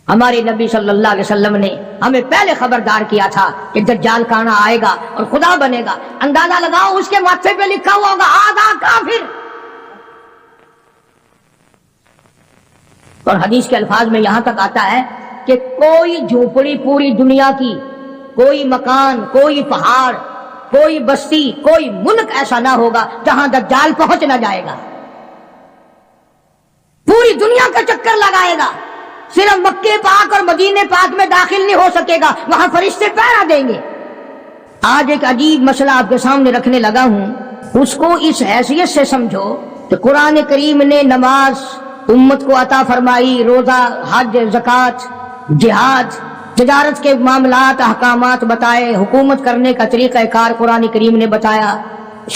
ہمارے نبی صلی اللہ علیہ وسلم نے ہمیں پہلے خبردار کیا تھا کہ دجال کا آنا آئے گا اور خدا بنے گا. اندازہ لگاؤ اس کے ماتھے پہ لکھا ہوا ہوگا آدھا کافر. اور حدیث کے الفاظ میں یہاں تک آتا ہے کہ کوئی جھوپڑی پوری دنیا کی، کوئی مکان، کوئی پہاڑ، کوئی بستی، کوئی ملک ایسا نہ ہوگا جہاں دجال پہنچ نہ جائے گا. پوری دنیا کا چکر لگائے گا، صرف مکے پاک اور مدینے پاک میں داخل نہیں ہو سکے گا، وہاں فرشتے پہرا دیں گے. آج ایک عجیب مسئلہ آپ کے سامنے رکھنے لگا ہوں، اس کو اس حیثیت سے سمجھو کہ قرآن کریم نے نماز امت کو عطا فرمائی، روزہ، حج، زکوٰۃ، جہاد، تجارت کے معاملات، احکامات بتائے، حکومت کرنے کا طریقہ کار قرآن کریم نے بتایا،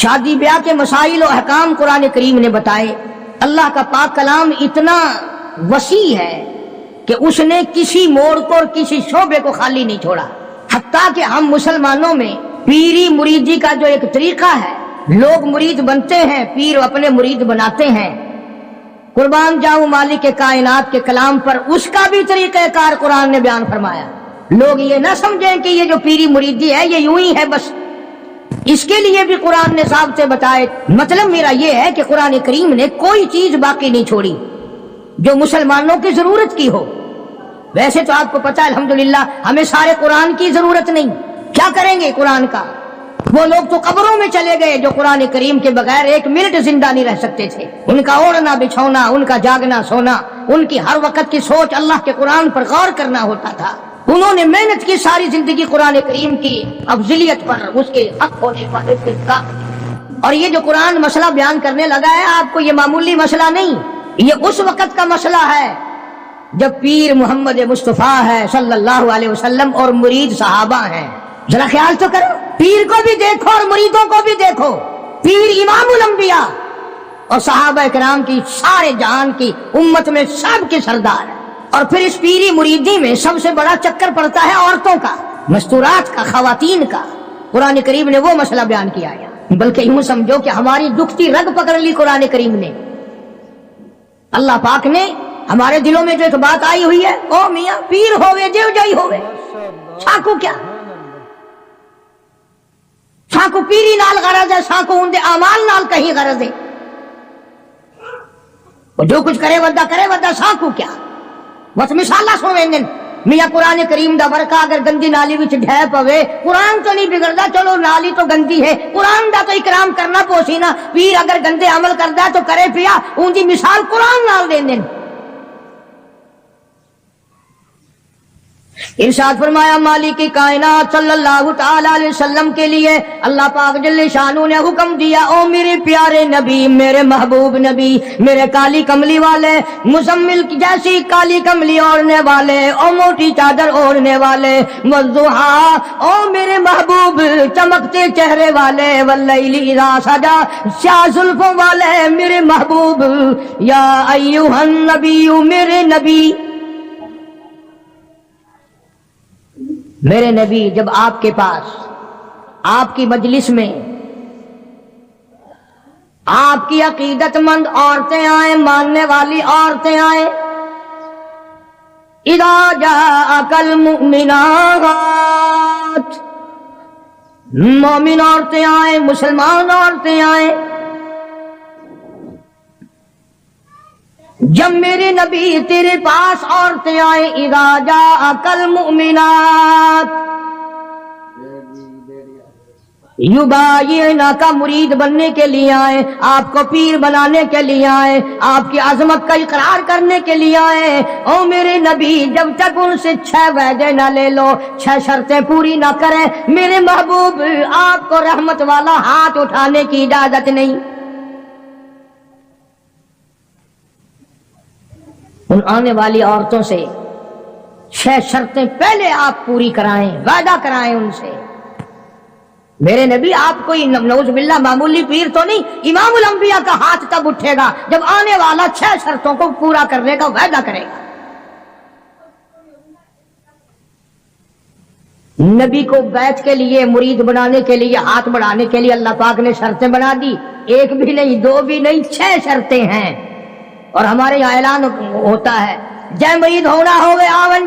شادی بیاہ کے مسائل و احکام قرآن کریم نے بتائے. اللہ کا پاک کلام اتنا وسیع ہے کہ اس نے کسی موڑ کو اور کسی شعبے کو خالی نہیں چھوڑا. حتیٰ کہ ہم مسلمانوں میں پیری مریدی کا جو ایک طریقہ ہے، لوگ مرید بنتے ہیں، پیر اپنے مرید بناتے ہیں. قربان جاؤں مالک کائنات کے کلام پر اس کا بھی طریقہ کار قرآن نے بیان فرمایا. لوگ یہ نہ سمجھیں کہ یہ جو پیری مریدی ہے یہ یوں ہی ہے بس، اس کے لیے بھی قرآن نے ضابطے بتائے. مطلب میرا یہ ہے کہ قرآن کریم نے کوئی چیز باقی نہیں چھوڑی جو مسلمانوں کی ضرورت کی ہو. ویسے تو آپ کو پتا ہے الحمدللہ ہمیں سارے قرآن کی ضرورت نہیں، کیا کریں گے قرآن کا؟ وہ لوگ تو قبروں میں چلے گئے جو قرآن کریم کے بغیر ایک منٹ زندہ نہیں رہ سکتے تھے. ان کا اوڑھنا بچھونا، ان کا جاگنا سونا، ان کی ہر وقت کی سوچ اللہ کے قرآن پر غور کرنا ہوتا تھا. انہوں نے محنت کی ساری زندگی قرآن کریم کی افضلیت پر، اس کے حق ہونے پر. اور یہ جو قرآن مسئلہ بیان کرنے لگا ہے آپ کو، یہ معمولی مسئلہ نہیں، یہ اس وقت کا مسئلہ ہے جب پیر محمد مصطفیٰ ہے صلی اللہ علیہ وسلم اور مرید صحابہ ہیں. ذرا خیال تو کرو، پیر کو بھی دیکھو اور مریدوں کو بھی دیکھو. پیر امام الانبیاء اور صحابہ کرام کی سارے جہان کی امت میں سب کے سردار ہے. اور پھر اس پیری مریدی میں سب سے بڑا چکر پڑتا ہے عورتوں کا، مستورات کا، خواتین کا. قرآن کریم نے وہ مسئلہ بیان کیا ہے، بلکہ یوں سمجھو کہ ہماری دکھتی رگ پکڑ لی قرآن کریم نے. اللہ پاک نے ہمارے دلوں میں جو ایک بات آئی ہوئی ہے، او میاں پیر ہوئے دیو جائی ہوئے، ساکو کیا؟ ساکو پیری نال غرض ہے، ساکو اندے اعمال نال کہیں غرض ہے. جو کچھ کرے ودا ساکو کیا؟ بس مثالہ سنو میاں قرآن کریم دا برکہ اگر گندی نالی وچ ڈھے پوے، قرآن تو نہیں بگڑدا، چلو نالی تو گندی ہے، قرآن دا تو اکرام کرنا پوسی نا. پیر اگر گندے عمل کردا تو کرے پیا، ان دی مثال قرآن نال دین. ارشاد فرمایا مالک کائنات صلی اللہ تعالی علیہ وسلم کے لیے اللہ پاک جل شانہ نے حکم دیا، او میرے پیارے نبی، میرے محبوب نبی، میرے کالی کملی والے، مزمل کی جیسی کالی کملی اوڑھنے والے، او موٹی چادر اوڑھنے والے، والضحیٰ، او میرے محبوب چمکتے چہرے والے، واللیل اذا سجا، سیاہ زلفوں والے میرے محبوب، یا ایھا النبی، میرے نبی، میرے نبی. جب آپ کے پاس، آپ کی مجلس میں آپ کی عقیدت مند عورتیں آئیں، ماننے والی عورتیں آئیں، اذا جاءک المؤمنات، مومن عورتیں آئیں، مسلمان عورتیں آئیں. جب میرے نبی تیرے پاس عورتیں آئیں، اذا جاءک المؤمنات یبایعنک، مرید بننے کے لیے آئیں، آپ کو پیر بنانے کے لیے آئیں، آپ کی عظمت کا اقرار کرنے کے لیے آئیں. او میرے نبی جب تک ان سے 6 وعدے نہ لے لو، 6 شرطیں پوری نہ کریں، میرے محبوب آپ کو رحمت والا ہاتھ اٹھانے کی اجازت نہیں. ان آنے والی عورتوں سے 6 شرطیں پہلے آپ پوری کرائیں، وعدہ کرائیں ان سے. میرے نبی آپ کوئی نعوذ باللہ معمولی پیر تو نہیں، امام الانبیاء کا ہاتھ تب اٹھے گا جب آنے والا 6 شرطوں کو پورا کرنے کا وعدہ کرے گا. نبی کو بیعت کے لیے، مرید بنانے کے لیے، ہاتھ بڑھانے کے لیے اللہ پاک نے شرطیں بنا دی. 1 بھی نہیں، 2 بھی نہیں، 6 شرطیں ہیں. اور ہمارے یہاں اعلان ہوتا ہے، جے مرید ہونا ہوئے آون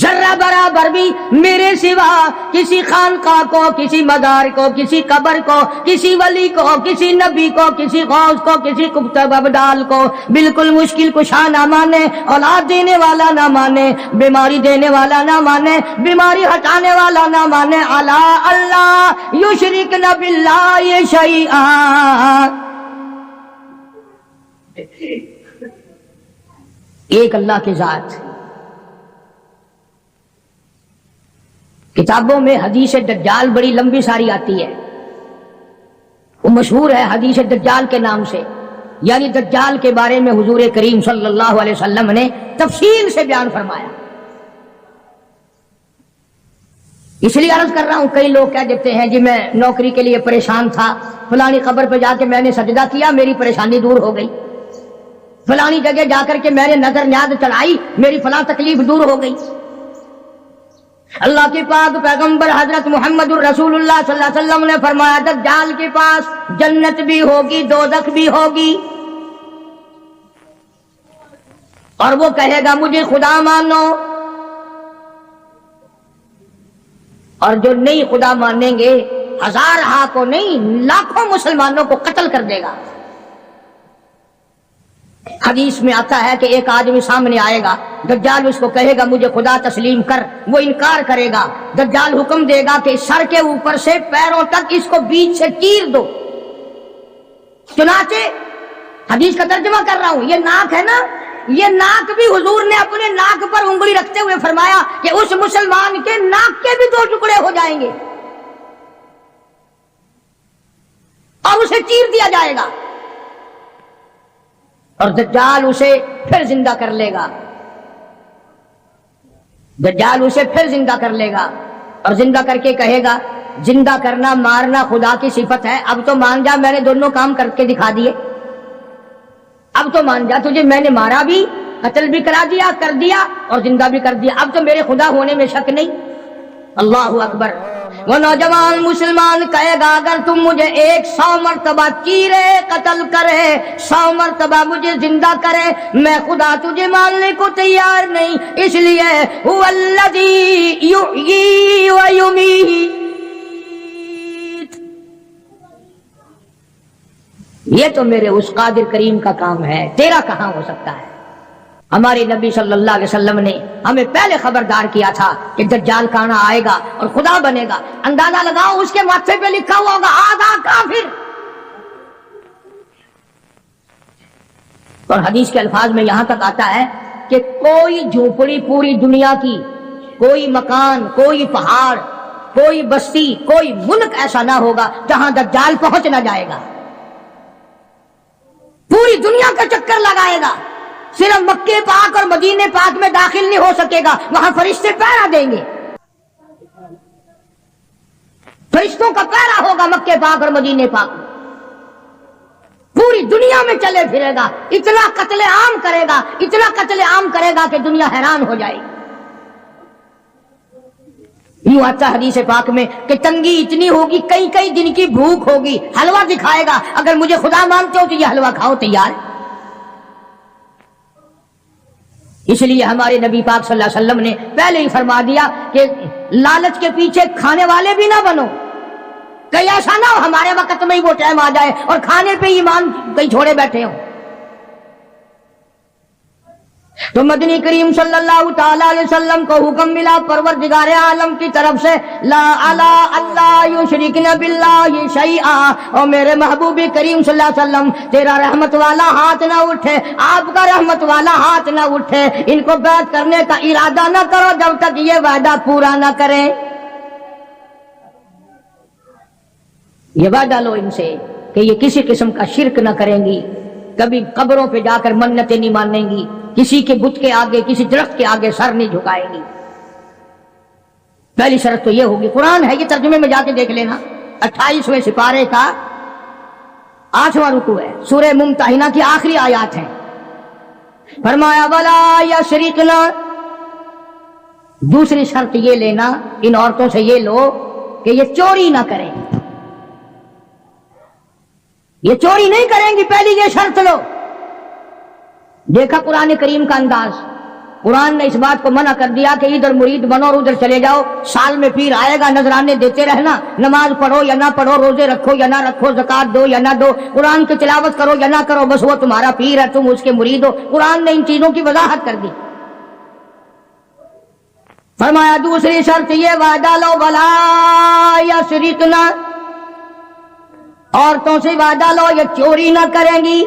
ذرہ برابر بھی میرے سوا کسی خانقاہ کو، کسی مزار کو، کسی قبر کو، کسی ولی کو، کسی نبی کو، کسی غوث کو، کسی کتب ابدال کو بالکل مشکل کشا نہ مانے، اولاد دینے والا نہ مانے، بیماری دینے والا نہ مانے، بیماری ہٹانے والا نہ مانے، الا اللہ یشرکن باللہ شیئا، ایک اللہ کی ذات۔ کتابوں میں حدیث دجال بڑی لمبی ساری آتی ہے، وہ مشہور ہے حدیث دجال کے نام سے، یعنی دجال کے بارے میں حضور کریم صلی اللہ علیہ وسلم نے تفصیل سے بیان فرمایا۔ اس لیے عرض کر رہا ہوں، کئی لوگ کہہ دیتے ہیں جی میں نوکری کے لیے پریشان تھا، فلانی قبر پہ جا کے میں نے سجدہ کیا، میری پریشانی دور ہو گئی، فلانی جگہ جا کر کے میں نے نظر نیاز چڑھائی، میری فلاں تکلیف دور ہو گئی۔ اللہ کے پاک پیغمبر حضرت محمد الرسول اللہ صلی اللہ علیہ وسلم نے فرمایا دجال کے پاس جنت بھی ہوگی، دوزخ بھی ہوگی، اور وہ کہے گا مجھے خدا مانو، اور جو نہیں خدا مانیں گے ہزارہا کو نہیں لاکھوں مسلمانوں کو قتل کر دے گا۔ حدیث میں آتا ہے کہ ایک آدمی سامنے آئے گا، دجال اس کو کہے گا مجھے خدا تسلیم کر، وہ انکار کرے گا، دجال حکم دے گا کہ سر کے اوپر سے پیروں تک اس کو بیچ سے چیر دو۔ چنانچہ حدیث کا ترجمہ کر رہا ہوں، یہ ناک ہے نا، یہ ناک بھی حضور نے اپنے ناک پر انگلی رکھتے ہوئے فرمایا کہ اس مسلمان کے ناک کے بھی 2 ٹکڑے ہو جائیں گے اور اسے چیر دیا جائے گا، اور دجال اسے پھر زندہ کر لے گا، دجال اسے پھر زندہ کر لے گا، اور زندہ کر کے کہے گا زندہ کرنا مارنا خدا کی صفت ہے، اب تو مان جا میں نے دونوں کام کر کے دکھا دیے، اب تو مان جا تجھے میں نے مارا بھی، قتل بھی کرا دیا، کر دیا اور زندہ بھی کر دیا، اب تو میرے خدا ہونے میں شک نہیں۔ اللہ اکبر۔ وہ نوجوان مسلمان کہے گا اگر تم مجھے 100 مرتبہ چیرے قتل کرے، 100 مرتبہ مجھے زندہ کرے، میں خدا تجھے ماننے کو تیار نہیں، اس لیے هو الذی یحیی و یمیت، یہ تو میرے اس قادر کریم کا کام ہے، تیرا کہاں ہو سکتا ہے۔ ہمارے نبی صلی اللہ علیہ وسلم نے ہمیں پہلے خبردار کیا تھا کہ دجال کانا آئے گا اور خدا بنے گا، اندازہ لگاؤ اس کے ماتھے پہ لکھا ہوا ہوگا آدھا کافر، اور حدیث کے الفاظ میں یہاں تک آتا ہے کہ کوئی جھوپڑی پوری دنیا کی، کوئی مکان، کوئی پہاڑ، کوئی بستی، کوئی ملک ایسا نہ ہوگا جہاں دجال پہنچ نہ جائے گا، پوری دنیا کا چکر لگائے گا، صرف مکے پاک اور مدینے پاک میں داخل نہیں ہو سکے گا، وہاں فرشتے پہرا دیں گے، فرشتوں کا پہرا ہوگا مکے پاک اور مدینے پاک میں، پوری دنیا میں چلے پھرے گا، اتنا قتل عام کرے گا، اتنا قتل عام کرے گا کہ دنیا حیران ہو جائے گی۔ یوں آتا حدیث پاک میں کہ تنگی اتنی ہوگی، کئی کئی دن کی بھوک ہوگی، حلوہ دکھائے گا، اگر مجھے خدا مانتے ہو تو یہ حلوہ کھاؤ، تیار۔ اس لیے ہمارے نبی پاک صلی اللہ علیہ وسلم نے پہلے ہی فرما دیا کہ لالچ کے پیچھے کھانے والے بھی نہ بنو، کہیں ایسا نہ ہو ہمارے وقت میں ہی وہ ٹائم آ جائے اور کھانے پہ ایمان کہیں چھوڑے بیٹھے ہوں۔ تو مدنی کریم صلی اللہ تعالی علیہ وسلم کو حکم ملا پروردگار عالم کی طرف سے، لا الہ اللہ یشرکن باللہ شیئا، اور میرے محبوب کریم صلی اللہ علیہ وسلم تیرا رحمت والا ہاتھ نہ اٹھے، آپ کا رحمت والا ہاتھ نہ اٹھے، ان کو بیعت کرنے کا ارادہ نہ کرو جب تک یہ وعدہ پورا نہ کریں۔ یہ وعدہ لو ان سے کہ یہ کسی قسم کا شرک نہ کریں گی، کبھی قبروں پہ جا کر منتیں نہیں مانیں گی، کسی کے بت کے آگے، کسی درخت کے آگے سر نہیں جھکائیں گی۔ پہلی شرط تو یہ ہوگی، قرآن ہے یہ، ترجمے میں جا کے دیکھ لینا، 28ویں سپارے کا 8واں رکوع ہے، سورہ ممتحنہ کی آخری آیات ہیں۔ فرمایا ولا یشرکنا، دوسری شرط یہ لینا ان عورتوں سے یہ لو کہ یہ چوری نہ کریں، یہ چوری نہیں کریں گی، پہلی یہ شرط لو۔ دیکھا قرآن کریم کا انداز، قرآن نے اس بات کو منع کر دیا کہ ادھر مرید بنو اور ادھر چلے جاؤ، سال میں پیر آئے گا نذرانے دیتے رہنا، نماز پڑھو یا نہ پڑھو، روزے رکھو یا نہ رکھو، زکات دو یا نہ دو، قرآن کی تلاوت کرو یا نہ کرو، بس وہ تمہارا پیر ہے، تم اس کے مرید ہو۔ قرآن نے ان چیزوں کی وضاحت کر دی۔ فرمایا دوسری شرط یہ وعدہ لو ولا یسرقنا، عورتوں سے وعدہ لو یہ چوری نہ کریں گی۔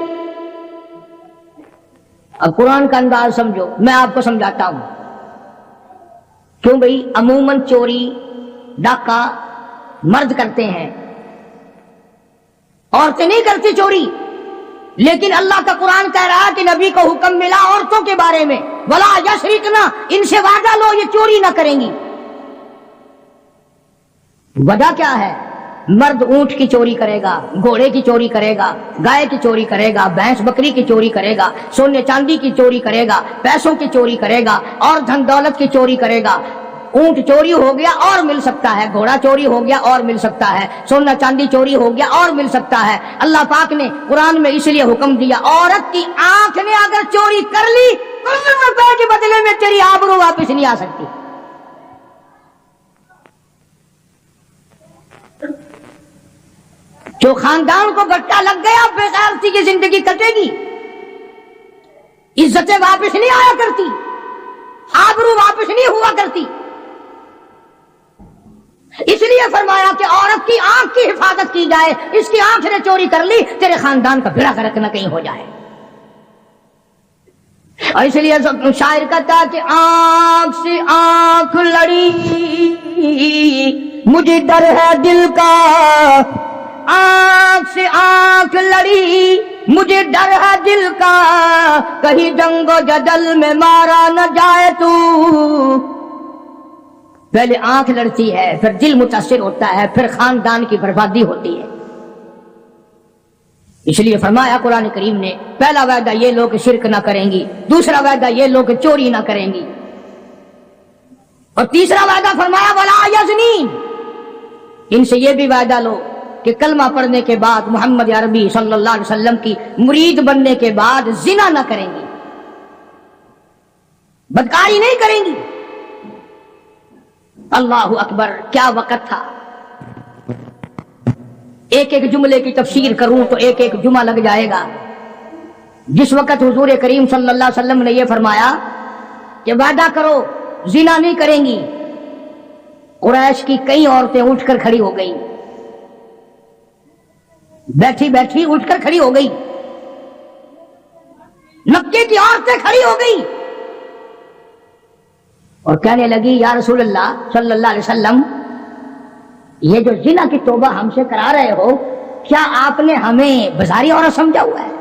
اب قرآن کا انداز سمجھو، میں آپ کو سمجھاتا ہوں۔ کیوں بھئی؟ عموماً چوری ڈاکہ مرد کرتے ہیں، عورتیں نہیں کرتی چوری، لیکن اللہ کا قرآن کہہ رہا ہے کہ نبی کو حکم ملا عورتوں کے بارے میں، ولا یسرقنا، ان سے وعدہ لو یہ چوری نہ کریں گی۔ وجہ کیا ہے؟ مرد اونٹ کی چوری کرے گا، گھوڑے کی چوری کرے گا، گائے کی چوری کرے گا، بھینس بکری کی چوری کرے گا، سونے چاندی کی چوری کرے گا، پیسوں کی چوری کرے گا، اور دھن دولت کی چوری کرے گا۔ اونٹ چوری ہو گیا اور مل سکتا ہے، گھوڑا چوری ہو گیا اور مل سکتا ہے، سونا چاندی چوری ہو گیا اور مل سکتا ہے۔ اللہ پاک نے قرآن میں اس لیے حکم دیا، عورت کی آنکھ نے اگر چوری کر لی تو ₹1 کے بدلے میں تیری آبرو واپس نہیں آ سکتی۔ جو خاندان کو گٹا لگ گیا بے غیرتی کی زندگی کٹے گی، عزتیں واپس نہیں آیا کرتی، آبرو واپس نہیں ہوا کرتی۔ اس لیے فرمایا کہ عورت کی آنکھ کی حفاظت کی جائے، اس کی آنکھ نے چوری کر لی تیرے خاندان کا بیڑا غرق نہ کہیں ہو جائے۔ اور اس لیے شاعر کہتا کہ آنکھ سے آنکھ لڑی مجھے ڈر ہے دل کا، آنکھ سے آنکھ لڑی مجھے ڈر ہے دل کا، کہیں جنگ و جدل میں مارا نہ جائے تو۔ پہلے آنکھ لڑتی ہے، پھر دل متاثر ہوتا ہے، پھر خاندان کی بربادی ہوتی ہے۔ اس لیے فرمایا قرآن کریم نے، پہلا وعدہ یہ لوگ شرک نہ کریں گی، دوسرا وعدہ یہ لوگ چوری نہ کریں گی، اور تیسرا وعدہ فرمایا ولا یزنین، ان سے یہ بھی وعدہ لو کہ کلمہ پڑھنے کے بعد محمد عربی صلی اللہ علیہ وسلم کی مرید بننے کے بعد زنا نہ کریں گی، بدکاری نہیں کریں گی۔ اللہ اکبر، کیا وقت تھا! ایک ایک جملے کی تفسیر کروں تو ایک ایک جمعہ لگ جائے گا۔ جس وقت حضور کریم صلی اللہ علیہ وسلم نے یہ فرمایا کہ وعدہ کرو زنا نہیں کریں گی، قریش کی کئی عورتیں اٹھ کر کھڑی ہو گئیں، بیٹھی بیٹھی اٹھ کر کھڑی ہو گئی، مکے کی عورتیں کھڑی ہو گئی اور کہنے لگی یا رسول اللہ صلی اللہ علیہ وسلم، یہ جو زنا کی توبہ ہم سے کرا رہے ہو، کیا آپ نے ہمیں بازاری عورت سمجھا ہوا ہے؟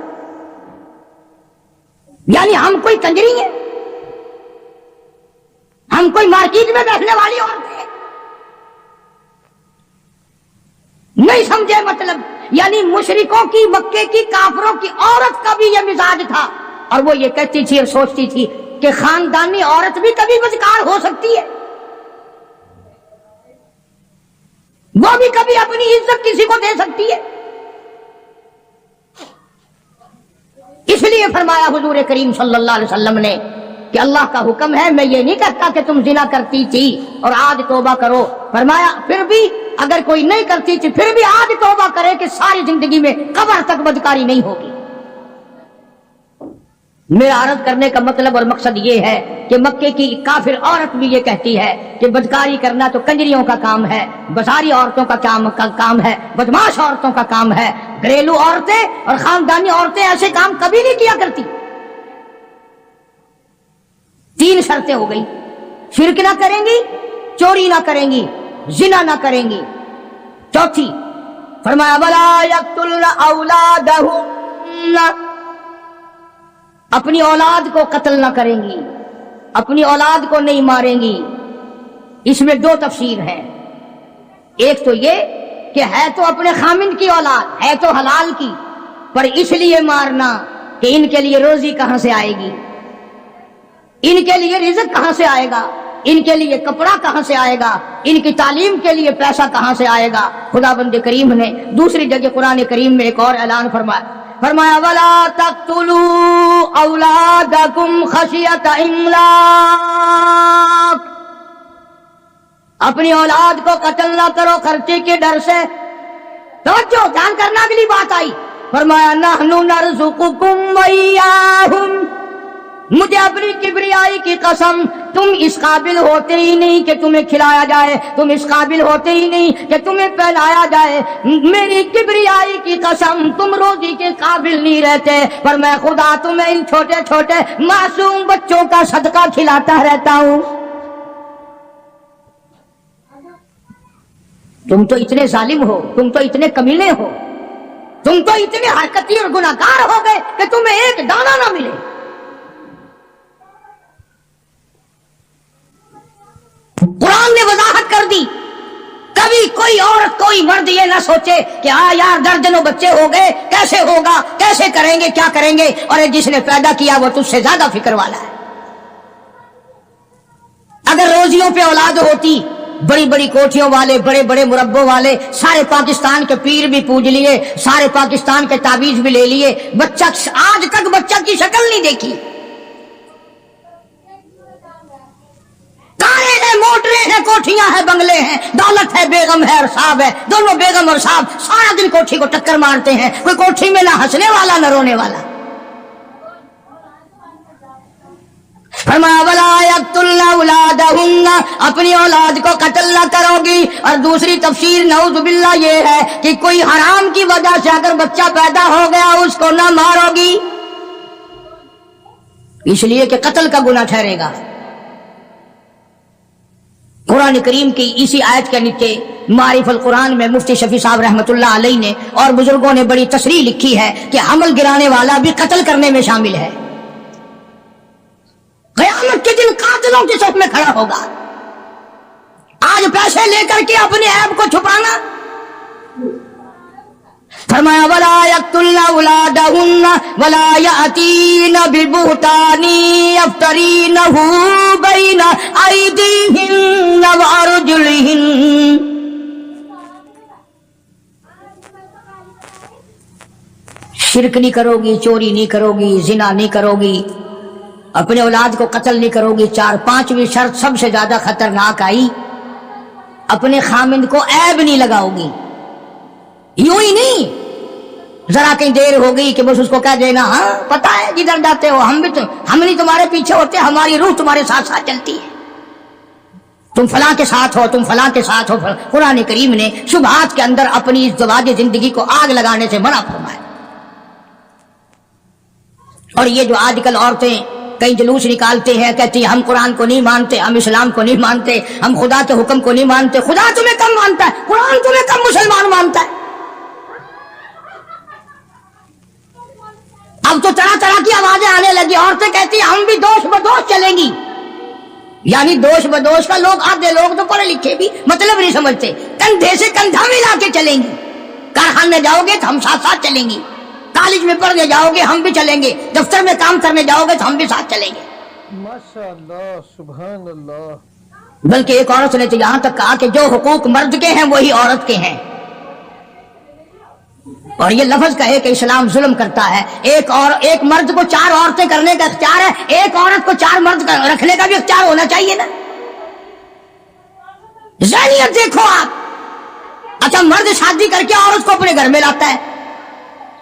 یعنی ہم کوئی کنجری ہیں؟ ہم کوئی مارکیٹ میں بیٹھنے والی عورت ہیں؟ نہیں سمجھے مطلب؟ یعنی مشرکوں کی، مکے کی کافروں کی عورت کا بھی یہ مزاج تھا، اور وہ یہ کہتی تھی اور سوچتی تھی کہ خاندانی عورت بھی کبھی بدکار ہو سکتی ہے، وہ بھی کبھی اپنی عزت کسی کو دے سکتی ہے۔ اس لیے فرمایا حضور کریم صلی اللہ علیہ وسلم نے کہ اللہ کا حکم ہے، میں یہ نہیں کہتا کہ تم زنا کرتی تھی اور آج توبہ کرو، فرمایا پھر بھی اگر کوئی نہیں کرتی تھی پھر بھی آج توبہ کرے کہ ساری زندگی میں قبر تک بدکاری نہیں ہوگی۔ میرا عرض کرنے کا مطلب اور مقصد یہ ہے کہ مکے کی کافر عورت بھی یہ کہتی ہے کہ بدکاری کرنا تو کنجریوں کا کام ہے، بازاری عورتوں کا کام ہے، بدماش عورتوں کا کام ہے، گھریلو عورتیں اور خاندانی عورتیں ایسے کام کبھی نہیں کیا کرتی۔ 3 شرطیں ہو گئی، شرک نہ کریں گی، چوری نہ کریں گی، زنا نہ کریں گی۔ چوتھی فرمایا ولا یقتلن اولادہن، اپنی اولاد کو قتل نہ کریں گی، اپنی اولاد کو نہیں ماریں گی۔ اس میں 2 تفسیر ہیں، ایک تو یہ کہ ہے تو اپنے خامند کی اولاد، ہے تو حلال کی، پر اس لیے مارنا کہ ان کے لیے روزی کہاں سے آئے گی، ان کے لیے رزق کہاں سے آئے گا، ان کے لیے کپڑا کہاں سے آئے گا، ان کی تعلیم کے لیے پیسہ کہاں سے آئے گا۔ خدا بند کریم نے دوسری جگہ قرآن کریم میں ایک اور اعلان فرمایا، فرمایا ولا تقتلوا اولادکم خشیۃ املاق، اپنی اولاد کو قتل نہ کرو خرچے کے ڈر سے۔ توجہ، دھیان کرنا، اگلی بات آئی، فرمایا نحن نرزقکم وإیاہم، مجھے اپنی کبریائی کی قسم، تم اس قابل ہوتے ہی نہیں کہ تمہیں کھلایا جائے، تم اس قابل ہوتے ہی نہیں کہ تمہیں پہلایا جائے، میری کبریائی کی قسم تم روزی کے قابل نہیں رہتے، پر میں خدا تمہیں ان چھوٹے چھوٹے معصوم بچوں کا صدقہ کھلاتا رہتا ہوں۔ تم تو اتنے ظالم ہو، تم تو اتنے کمینے ہو، تم تو اتنے حرکتی اور گناہگار ہو گئے کہ تمہیں ایک دانہ نہ ملے۔ قرآن نے وضاحت کر دی، کبھی کوئی عورت کوئی مرد یہ نہ سوچے کہ یار درجنوں بچے ہو گئے، کیسے ہوگا، کیسے کریں گے، کیا کریں گے، اور جس نے پیدا کیا وہ تجھ سے زیادہ فکر والا ہے۔ اگر روزیوں پہ اولاد ہوتی، بڑی بڑی کوٹھیوں والے، بڑے بڑے مربوں والے، سارے پاکستان کے پیر بھی پوج لیے، سارے پاکستان کے تعویذ بھی لے لیے، بچہ آج تک بچہ کی شکل نہیں دیکھی، کاریں ہیں، موٹریں ہیں، کوٹھیاں ہیں، بنگلے ہیں، دولت ہے، بیگم ہے اور صاحب ہے، دونوں بیگم اور صاحب سارا دن کوٹھی کو ٹکر مارتے ہیں، کوئی کوٹھی میں نہ ہنسنے والا نہ رونے والا۔ فرمایا ولا یقتلن اولادہن، اپنی اولاد کو قتل نہ کرو گی، اور دوسری تفسیر نعوذ باللہ یہ ہے کہ کوئی حرام کی وجہ سے اگر بچہ پیدا ہو گیا اس کو نہ مارو گی، اس لیے کہ قتل کا گناہ ٹھہرے گا۔ قرآن کریم کی اسی آیت کے نیچے معارف القرآن میں مفتی شفیع صاحب رحمۃ اللہ علیہ نے اور بزرگوں نے بڑی تصریح لکھی ہے کہ حمل گرانے والا بھی قتل کرنے میں شامل ہے۔ قیامت کے دن قاتلوں کی صف میں کھڑا ہوگا۔ آج پیسے لے کر کے اپنے عیب کو چھپانا، فرمایا ولا یقتلن اولادہن ولا یأتین ببہتان یفترینہ بین ایدیہن وارجلہن، شرک نہیں کرو گی، چوری نہیں کرو گی، زنا نہیں کرو گی، اپنے اولاد کو قتل نہیں کرو گی۔ پانچویں شرط سب سے زیادہ خطرناک آئی، اپنے خامند کو عیب نہیں لگاؤ گی، یوں ہی نہیں ذرا کہیں دیر ہو گئی کہ بس اس کو کہہ دینا ہاں پتہ ہے جدھر جاتے ہو ہم نہیں تمہارے پیچھے ہوتے، ہماری روح تمہارے ساتھ ساتھ چلتی ہے، تم فلاں کے ساتھ ہو، تم فلاں کے ساتھ ہو۔ قرآن کریم نے شبہات کے اندر اپنی ازدواج زندگی کو آگ لگانے سے منع فرمایا۔ اور یہ جو آج کل عورتیں کئی جلوس نکالتے ہیں، کہتی ہیں ہم قرآن کو نہیں مانتے، ہم اسلام کو نہیں مانتے، ہم خدا کے حکم کو نہیں مانتے، خدا تمہیں کم مانتا ہے، قرآن تمہیں کم مسلمان مانتا ہے۔ اب تو طرح طرح کی آوازیں آنے لگی، عورتیں کہتی ہیں ہم بھی دوش بدوش چلیں گی، یعنی دوش بدوش کا لوگ، آدھے لوگ تو پڑھے لکھے بھی مطلب نہیں سمجھتے، کندھے سے کندھا ملا کے چلیں گی، کارخانے جاؤ گے تو ہم ساتھ ساتھ چلیں گی، کالج میں پڑھنے جاؤ گے ہم بھی چلیں گے، دفتر میں کام کرنے جاؤ گے تو ہم بھی ساتھ چلیں گے۔ ماشاءاللہ، سبحان اللہ۔ بلکہ ایک عورت نے تو یہاں تک کہا کہ جو حقوق مرد کے ہیں وہی عورت کے ہیں، اور یہ لفظ کہے کہ اسلام ظلم کرتا ہے، ایک مرد کو 4 عورتیں کرنے کا اختیار ہے، ایک عورت کو 4 مرد رکھنے کا بھی اختیار ہونا چاہیے نا۔ ذہنیت دیکھو آپ، اچھا مرد شادی کر کے عورت کو اپنے گھر میں لاتا ہے،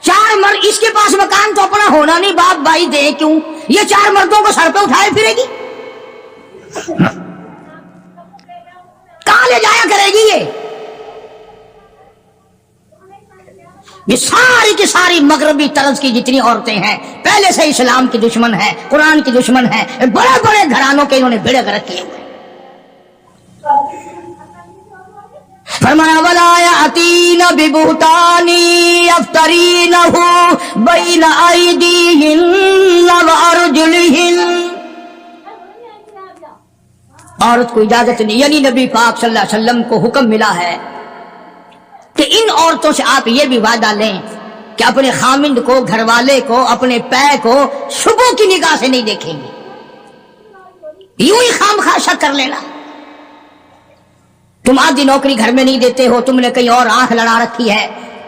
4 مرد، اس کے پاس مکان تو اپنا ہونا نہیں، باپ بھائی دے کیوں، یہ 4 مردوں کو سر پہ اٹھائے پھرے گی، کہاں لے جایا کرے گی؟ یہ ساری کی ساری مغربی طرز کی جتنی عورتیں ہیں پہلے سے اسلام کی دشمن ہیں، قرآن کی دشمن ہیں، بڑے بڑے گھرانوں کے انہوں نے بیڑے غرق کیے ہوئے۔ فرمایا ولا یأتین ببہتان یفترینہ بین ایدیہن وارجلہن، عورت کو اجازت نہیں، یعنی نبی پاک صلی اللہ علیہ وسلم کو حکم ملا ہے کہ ان عورتوں سے آپ یہ بھی وعدہ لیں کہ اپنے خامند کو، گھر والے کو، اپنے پے کو شبوں کی نگاہ سے نہیں دیکھیں گے، یوں ہی خام خواہ شک کر لینا۔ تم آدھی نوکری گھر میں نہیں دیتے ہو، تم نے کہیں اور آنکھ لڑا رکھی ہے،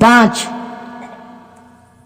5।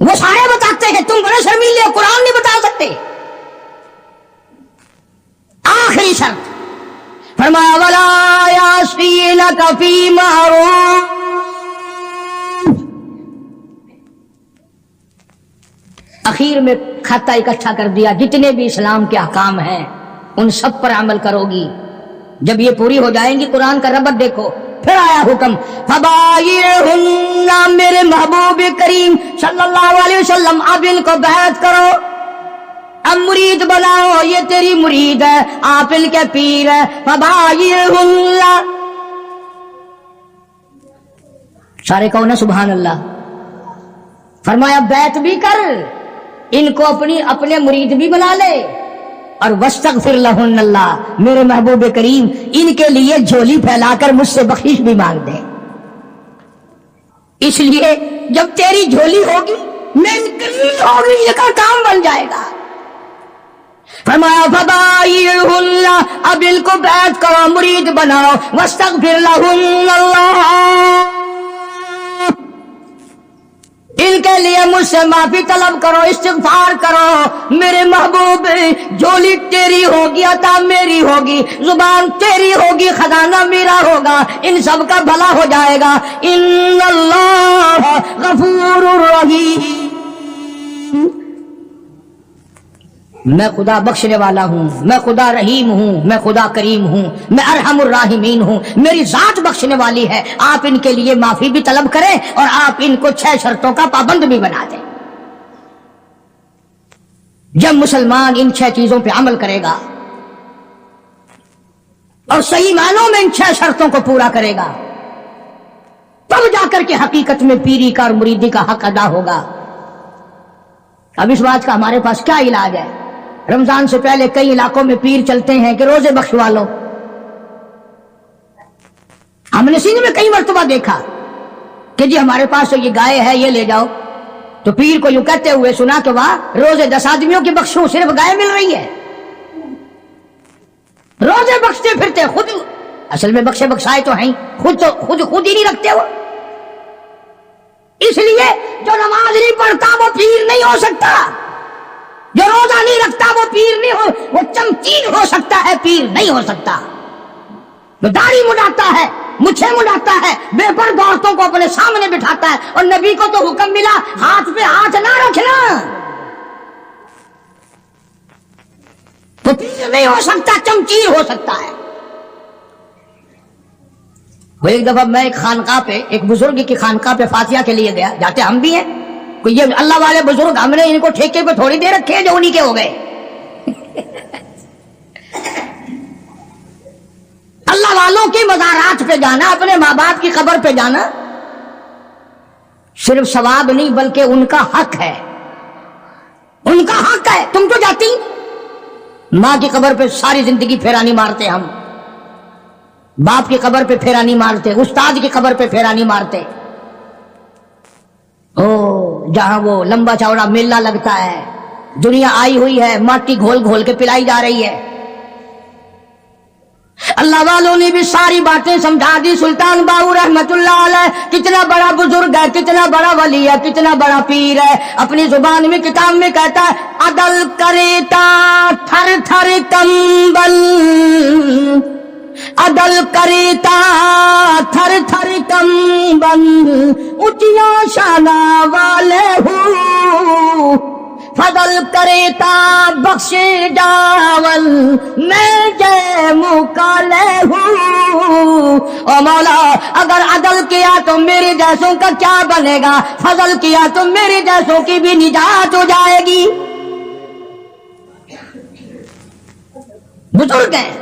وہ سارے بتاتے ہیں، تم بڑے شرمیلے ہو، قرآن نہیں بتا سکتے۔ آخری شرط فرمایا وَلَا يَعْصِينَكَ فِي مَعْرُوفٍ، اخیر میں کھاتا اکٹھا کر دیا، جتنے بھی اسلام کے احکام ہیں ان سب پر عمل کرو گی۔ جب یہ پوری ہو جائیں گی، قرآن کا ربط دیکھو، پھر آیا حکم فَبَايِعْهُنَّ، میرے محبوب کریم صلی اللہ علیہ وسلم اب ان کو بیعت کرو، اب مرید بناؤ، یہ تیری مرید ہے، آپ ان کے پیر ہے۔ فَبَايِعْهُنَّ، سارے کہو نا سبحان اللہ۔ فرمایا بیعت بھی کر، ان کو اپنے مرید بھی بنا لے، اور وَاسْتَغْفِرْ لَهُنَّ، اللہ میرے محبوب کریم ان کے لیے جھولی پھیلا کر مجھ سے بخشش بھی مانگ دے۔ اس لیے جب تیری جھولی ہوگی میری کریم ہوگی، یہ کا کام بن جائے گا۔ فرمایا فَبَايِعْهُنَّ، اب ان کو بیعت کرو، مرید بناؤ، وَاسْتَغْفِرْ لَهُنَّ اللہ، ان کے لیے مجھ سے معافی طلب کرو، استغفار کرو۔ میرے محبوب جھولی تیری ہوگی، عطا میری ہوگی، زبان تیری ہوگی، خزانہ میرا ہوگا، ان سب کا بھلا ہو جائے گا۔ ان اللہ غفور رحیم، میں خدا بخشنے والا ہوں، میں خدا رحیم ہوں، میں خدا کریم ہوں، میں ارحم الراحمین ہوں، میری ذات بخشنے والی ہے۔ آپ ان کے لیے معافی بھی طلب کریں اور آپ ان کو 6 شرطوں کا پابند بھی بنا دیں۔ جب مسلمان ان 6 چیزوں پہ عمل کرے گا اور صحیح معنوں میں ان 6 شرطوں کو پورا کرے گا، تب جا کر کے حقیقت میں پیری کا اور مریدی کا حق ادا ہوگا۔ اب اس بات کا ہمارے پاس کیا علاج ہے؟ رمضان سے پہلے کئی علاقوں میں پیر چلتے ہیں کہ روزے بخشوا لو۔ ہم نے سندھ میں کئی مرتبہ دیکھا کہ جی ہمارے پاس یہ گائے ہے، یہ لے جاؤ، تو پیر کو یوں کہتے ہوئے سنا کہ واہ، روزے 10 آدمیوں کی بخشوں، صرف گائے مل رہی ہے۔ روزے بخشتے پھرتے خود، اصل میں بخشے بخشائے تو ہیں، خود ہی نہیں رکھتے ہو۔ اس لیے جو نماز نہیں پڑھتا وہ پیر نہیں ہو سکتا، جو روزہ نہیں رکھتا وہ پیر نہیں ہو، وہ چمچیل ہو سکتا ہے، پیر نہیں ہو سکتا۔ جو داڑھی مڈاتا ہے، مچھے مڈاتا ہے، بے پرد عورتوں کو اپنے سامنے بٹھاتا ہے، اور نبی کو تو حکم ملا ہاتھ پہ ہاتھ نہ رکھنا، تو پیر نہیں ہو سکتا، چمچیل ہو سکتا ہے۔ وہ ایک دفعہ میں ایک خانقاہ پہ، ایک بزرگ کی خانقاہ پہ فاتحہ کے لیے گیا، جاتے ہم بھی ہیں، کوئی یہ اللہ والے بزرگ، ہم نے ان کو ٹھیکے پہ تھوڑی دے رکھے ہیں جو انہی کے ہو گئے۔ اللہ والوں کی مزارات پہ جانا، اپنے ماں باپ کی قبر پہ جانا صرف ثواب نہیں بلکہ ان کا حق ہے، ان کا حق ہے۔ تم تو جاتی ماں کی قبر پہ ساری زندگی پھیرا نہیں مارتے، ہم باپ کی قبر پہ پھیرا نہیں مارتے، استاد کی قبر پہ پھیرا نہیں مارتے۔ جہاں وہ لمبا چوڑا میلہ لگتا ہے، دنیا آئی ہوئی ہے، ماٹی گھول گھول کے پلائی جا رہی ہے۔ اللہ والوں نے بھی ساری باتیں سمجھا دی۔ سلطان باہو رحمت اللہ علیہ کتنا بڑا بزرگ ہے، کتنا بڑا ولی ہے، کتنا بڑا پیر ہے، اپنی زبان میں کتاب میں کہتا ہے عدل کریتا تھر تھر کمبل، عدل کریتا تھر تھر کمبل، اونچیا شانہ والے ہو، فضل کریتا بخش جاول، میں جے مکالے ہوں۔ او مولا اگر عدل کیا تو میرے جیسوں کا کیا بنے گا، فضل کیا تو میرے جیسوں کی بھی نجات ہو جائے گی۔ بزرگ ہیں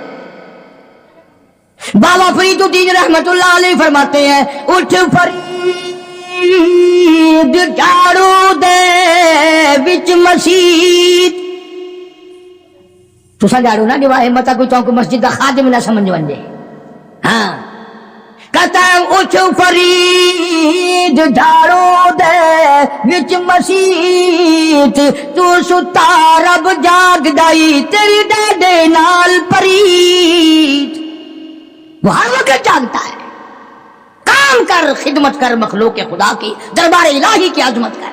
بابا فرید الدین رحمت اللہ علیہ فرماتے ہیں اٹھ فرید جھاڑو دے وچ مسجد، تو جھاڑو نہ دیوا ہمت کوئی تو مسجد کا خادم نہ سمجھ ونجے۔ ہاں کہتا ہے اٹھ فرید جھاڑو دے وچ مسجد، تو ستا رب جاگ دائی تیری ڈاڈے نال پرید۔ وہ ہر وقت جانتا ہے، کام کر، خدمت کر، مخلوق خدا کی، دربار الہی کی عظمت کر۔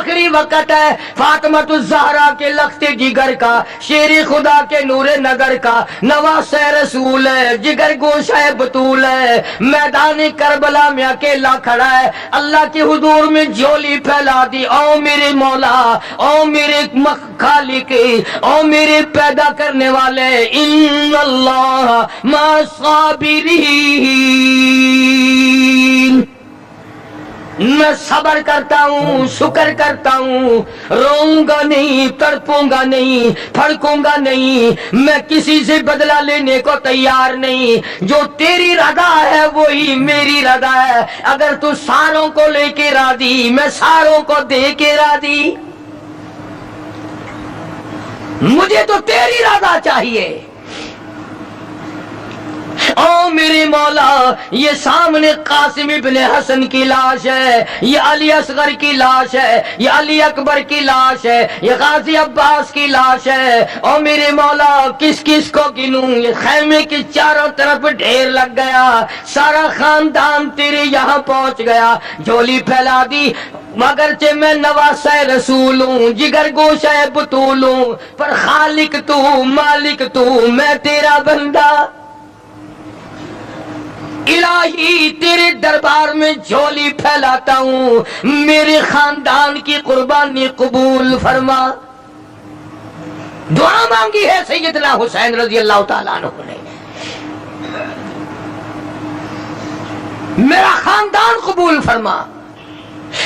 آخری وقت ہے فاطمۃ الزہرا کے لخت جگر کا، شیر خدا کے نور نگر کا، نواز رسول ہے، جگر گوش ہے، بطول ہے، میدان کربلا میں اکیلا کھڑا ہے، اللہ کے حضور میں جھولی پھیلا دی، او میرے مولا، او میرے خالق، او میرے پیدا کرنے والے، ان اللہ مع الصابرین، میں صبر کرتا ہوں، شکر کرتا ہوں، روؤں گا نہیں، تڑپوں گا نہیں، پھڑکوں گا نہیں، میں کسی سے بدلہ لینے کو تیار نہیں، جو تیری رضا ہے وہی میری رضا ہے، اگر تو ساروں کو لے کے راضی میں ساروں کو دے کے راضی، مجھے تو تیری رضا چاہیے۔ او میرے مولا، یہ سامنے قاسم ابن حسن کی لاش ہے، یہ علی اصغر کی لاش ہے، یہ علی اکبر کی لاش ہے، یہ غازی عباس کی لاش ہے، او میرے مولا کس کس کو گنوں، یہ خیمے کی چاروں طرف ڈھیر لگ گیا، سارا خاندان تیرے یہاں پہنچ گیا، جھولی پھیلا دی، مگرچہ میں نواسہ رسول ہوں، جگر گوشہ بطول ہوں، پر خالق تو، مالک تو، میں تیرا بندہ، الہی تیرے دربار میں جھولی پھیلاتا ہوں، میرے خاندان کی قربانی قبول فرما۔ دعا مانگی ہے سیدنا حسین رضی اللہ تعالیٰ عنہ نے، میرا خاندان قبول فرما،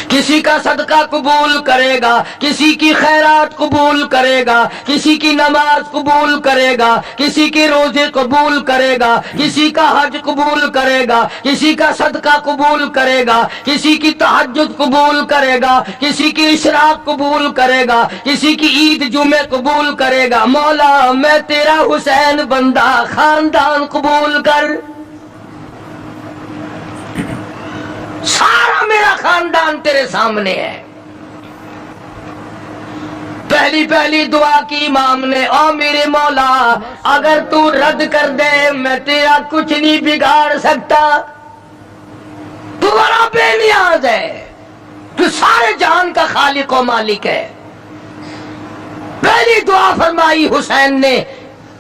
کسی کا صدقہ قبول کرے گا، کسی کی خیرات قبول کرے گا، کسی کی نماز قبول کرے گا، کسی کے روزے قبول کرے گا، کسی کا حج قبول کرے گا، کسی کا صدقہ قبول کرے گا، کسی کی تہجد قبول کرے گا، کسی کی اشراق قبول کرے گا، کسی کی عید جمعے قبول کرے گا، مولا میں تیرا حسین بندہ، خاندان قبول کر، سارا میرا خاندان تیرے سامنے ہے۔ پہلی دعا کی امام نے، او میرے مولا اگر تو رد کر دے میں تیرا کچھ نہیں بگاڑ سکتا، تو بڑا بے نیاز ہے، تو سارے جہان کا خالق و مالک ہے۔ پہلی دعا فرمائی حسین نے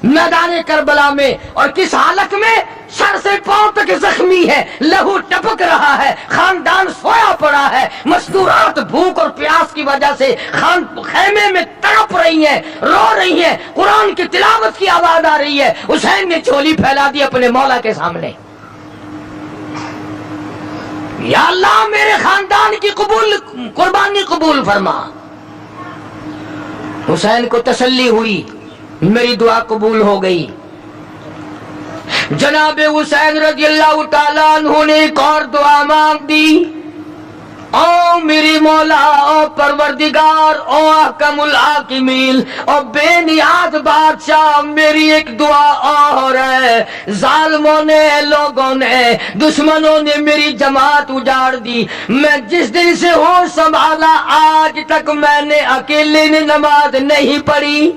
میدان کربلا میں، اور کس حالت میں؟ سر سے پاؤں تک زخمی ہے، لہو ٹپک رہا ہے، خاندان سویا پڑا ہے، مستورات بھوک اور پیاس کی وجہ سے خیمے میں تڑپ رہی ہیں، رو رہی ہیں، قرآن کی تلاوت کی آواز آ رہی ہے، حسین نے جھولی پھیلا دی اپنے مولا کے سامنے، یا اللہ میرے خاندان کی قربانی قبول فرما۔ حسین کو تسلی ہوئی، میری دعا قبول ہو گئی۔ جناب حسین رضی اللہ تعالیٰ عنہ نے ایک اور دعا مانگ دی، او میری مولا، او پروردگار، او احکم الحاکمین، او بے نیاز بادشاہ، میری ایک دعا اور ہے، ظالموں نے، لوگوں نے، دشمنوں نے میری جماعت اجاڑ دی، میں جس دن سے ہوش سنبھالا آج تک میں نے اکیلے نے نماز نہیں پڑھی،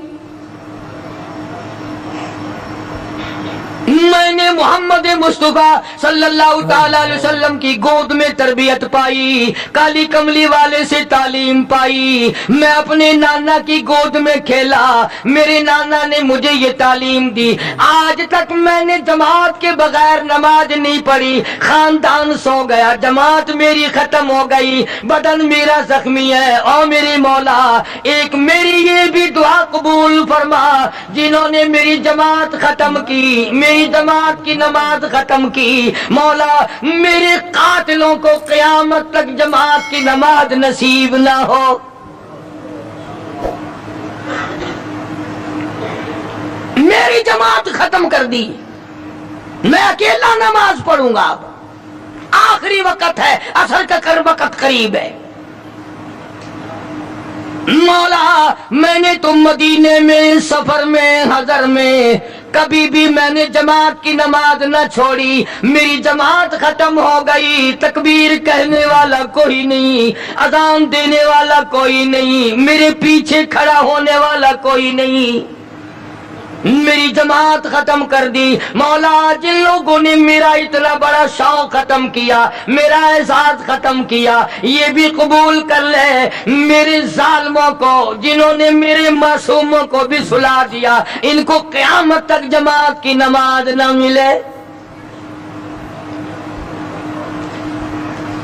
میں نے محمد مصطفیٰ صلی اللہ تعالی علیہ وسلم کی گود میں تربیت پائی، کالی کملی والے سے تعلیم پائی، میں اپنے نانا کی گود میں کھیلا، میرے نانا نے مجھے یہ تعلیم دی، آج تک میں نے جماعت کے بغیر نماز نہیں پڑھی، خاندان سو گیا، جماعت میری ختم ہو گئی، بدن میرا زخمی ہے، او میرے مولا ایک میری یہ بھی دعا قبول فرما، جنہوں نے میری جماعت ختم کی، میری جماعت کی نماز ختم کی، مولا میرے قاتلوں کو قیامت تک جماعت کی نماز نصیب نہ ہو، میری جماعت ختم کر دی، میں اکیلا نماز پڑھوں گا، اب آخری وقت ہے، عصر کا وقت قریب ہے، مولا میں نے تو مدینے میں، سفر میں، حضر میں کبھی بھی میں نے جماعت کی نماز نہ چھوڑی، میری جماعت ختم ہو گئی، تکبیر کہنے والا کوئی نہیں، اذان دینے والا کوئی نہیں، میرے پیچھے کھڑا ہونے والا کوئی نہیں، میری جماعت ختم کر دی. مولا جن لوگوں نے میرا اتنا بڑا شوق ختم کیا, میرا اعزاز ختم کیا, یہ بھی قبول کر لے میرے ظالموں کو جنہوں نے میرے معصوموں کو بھی سلا دیا, ان کو قیامت تک جماعت کی نماز نہ ملے.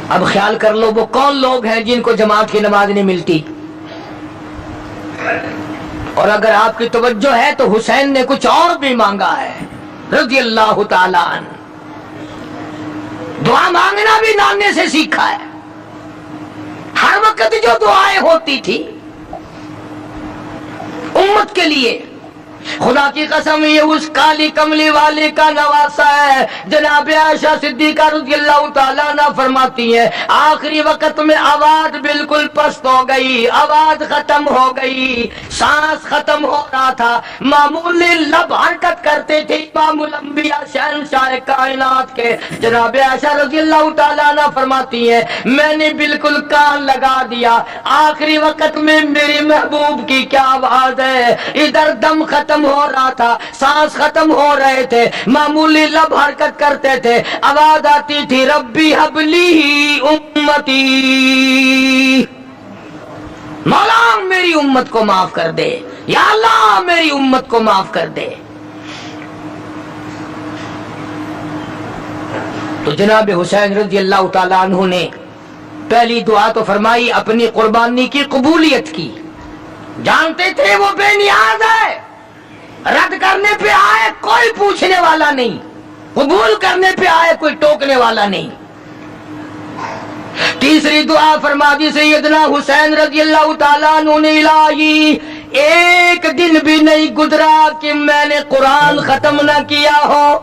اب خیال کر لو وہ کون لوگ ہیں جن کو جماعت کی نماز نہیں ملتی. اور اگر آپ کی توجہ ہے تو حسین نے کچھ اور بھی مانگا ہے رضی اللہ تعالیٰ عنہ. دعا مانگنا بھی نانے سے سیکھا ہے. ہر وقت جو دعائیں ہوتی تھی امت کے لیے, خدا کی قسم یہ اس کالی کملی والے کا نواسا ہے. جناب عائشہ صدیقہ رضی اللہ تعالیٰ عنہ فرماتی ہیں آخری وقت میں آواز بالکل پست ہو گئی, آواز ختم ہو گئی, سانس ختم ہو رہا تھا. معمولی لب حرکت کرتے تھے امام الانبیاء شہنشاہ کائنات کے. جناب عائشہ رضی اللہ تعالیٰ عنہ فرماتی ہیں میں نے بالکل کان لگا دیا. آخری وقت میں میرے محبوب کی کیا آواز ہے, ادھر دم ختم ہو رہا تھا, سانس ختم ہو رہے تھے, معمولی لب حرکت کرتے تھے, آواز آتی تھی ربی حبلی امتی, مولا میری امت کو معاف کر دے, یا اللہ میری امت کو معاف کر دے. تو جناب حسین رضی اللہ تعالیٰ عنہ نے پہلی دعا تو فرمائی اپنی قربانی کی قبولیت کی. جانتے تھے وہ بے نیاز ہے, رد کرنے پہ آئے کوئی پوچھنے والا نہیں, قبول کرنے پہ آئے کوئی ٹوکنے والا نہیں. تیسری دعا فرما دی سیدنا حسین رضی اللہ تعالیٰ عنہ نے الہی ایک دن بھی نہیں گزرا کہ میں نے قرآن ختم نہ کیا ہو.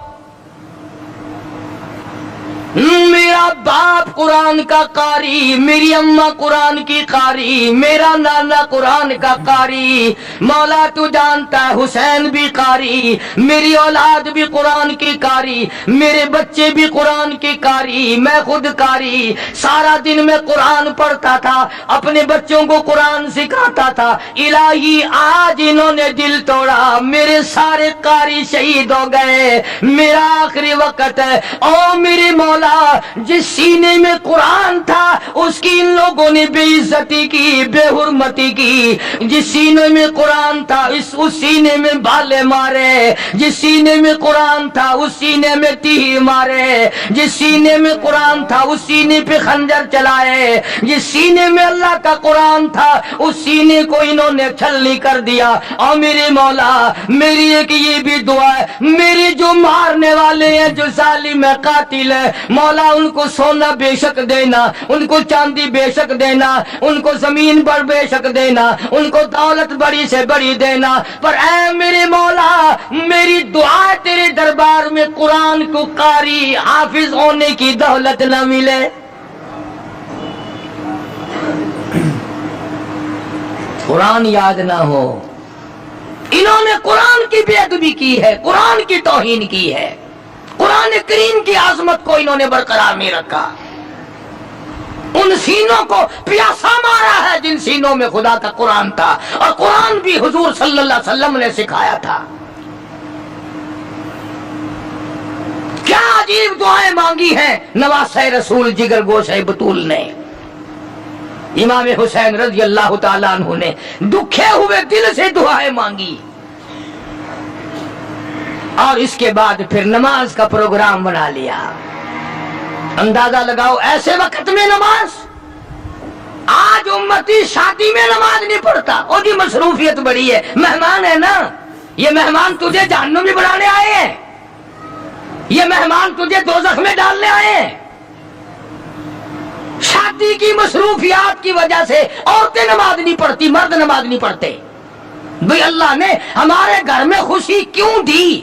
میرا باپ قرآن کا قاری, میری اماں قرآن کی قاری, میرا نانا قرآن کا قاری. مولا تو جانتا ہے حسین بھی قاری, میری اولاد بھی قرآن کی قاری, میرے بچے بھی قرآن کی قاری, میں خود قاری. سارا دن میں قرآن پڑھتا تھا, اپنے بچوں کو قرآن سکھاتا تھا. الہی آج انہوں نے دل توڑا, میرے سارے قاری شہید ہو گئے, میرا آخری وقت ہے. او میرے مولا جس سینے میں قرآن تھا اس کی ان لوگوں نے بے عزتی کی, بے حرمتی کی. جس سینے میں قرآن تھا اس سینے میں بالے مارے, جس سینے میں قرآن تھا اس سینے میں تیر مارے, جس سینے میں قرآن تھا اس سینے پہ خنجر چلائے, جس سینے میں اللہ کا قرآن تھا اس سینے کو انہوں نے چھلنی کر دیا. اور میرے مولا میری ایک یہ بھی دعا ہے, میرے جو مارنے والے ہیں جو ظالم ہے قاتل ہے, مولا ان کو سونا بے شک دینا, ان کو چاندی بے شک دینا, ان کو زمین پر بے شک دینا, ان کو دولت بڑی سے بڑی دینا. پر اے میرے مولا میری دعا تیرے دربار میں قرآن کو قاری حافظ ہونے کی دولت نہ ملے. قرآن یاد نہ ہو. انہوں نے قرآن کی بے ادبی کی ہے, قرآن کی توہین کی ہے, قرآن کریم کی عظمت کو انہوں نے برقرار نہیں رکھا. ان سینوں کو پیاسا مارا ہے جن سینوں میں خدا کا قرآن تھا, اور قرآن بھی حضور صلی اللہ علیہ وسلم نے سکھایا تھا. کیا عجیب دعائیں مانگی ہیں نواسہ رسول جگر گوشہ بطول نے. امام حسین رضی اللہ تعالیٰ عنہ نے دکھے ہوئے دل سے دعائیں مانگی, اور اس کے بعد پھر نماز کا پروگرام بنا لیا. اندازہ لگاؤ ایسے وقت میں نماز. آج امتی شادی میں نماز نہیں پڑھتا, اور کی مصروفیت بڑی ہے, مہمان ہے نا, یہ مہمان تجھے جہنم میں بنانے آئے ہیں, یہ مہمان تجھے دوزخ میں ڈالنے آئے ہیں. شادی کی مصروفیات کی وجہ سے عورتیں نماز نہیں پڑھتی, مرد نماز نہیں پڑھتے. بھئی اللہ نے ہمارے گھر میں خوشی کیوں دی؟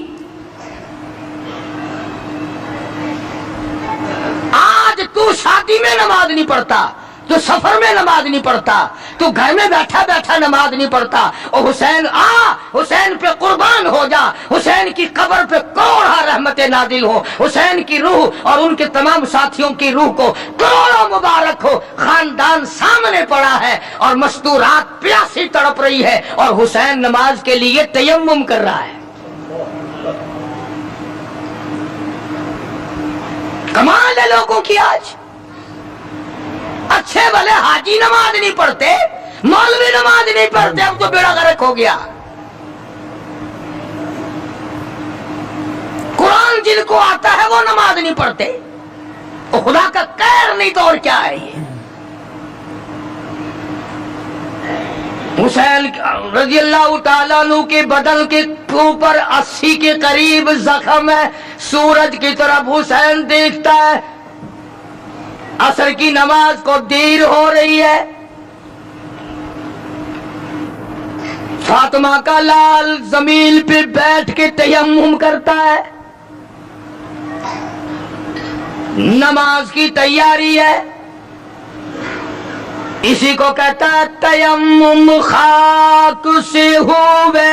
آج تو شادی میں نماز نہیں پڑھتا, تو سفر میں نماز نہیں پڑھتا, تو گھر میں بیٹھا بیٹھا نماز نہیں پڑھتا. او حسین آ, حسین پہ قربان ہو جا, حسین کی قبر پہ کروڑا رحمت نازل ہو, حسین کی روح اور ان کے تمام ساتھیوں کی روح کو کروڑا مبارک ہو. خاندان سامنے پڑا ہے اور مستورات پیاسی تڑپ رہی ہے, اور حسین نماز کے لیے تیمم کر رہا ہے. کمال ہے لوگوں کی آج. اچھے بھلے حاجی نماز نہیں پڑھتے, مولوی نماز نہیں پڑھتے, اب تو بیڑا غرق ہو گیا. قرآن جن کو آتا ہے وہ نماز نہیں پڑھتے. وہ خدا کا قہر نہیں تو اور کیا ہے یہ. حسین رضی اللہ تعالیٰ عنہ کے بدن کے اوپر 80 کے قریب زخم ہے. سورج کی طرف حسین دیکھتا ہے. عصر کی نماز کو دیر ہو رہی ہے. فاطمہ کا لال زمین پہ بیٹھ کے تیمم کرتا ہے. نماز کی تیاری ہے. اسی کو کہتا ہے تیمم خاک سے ہوئے,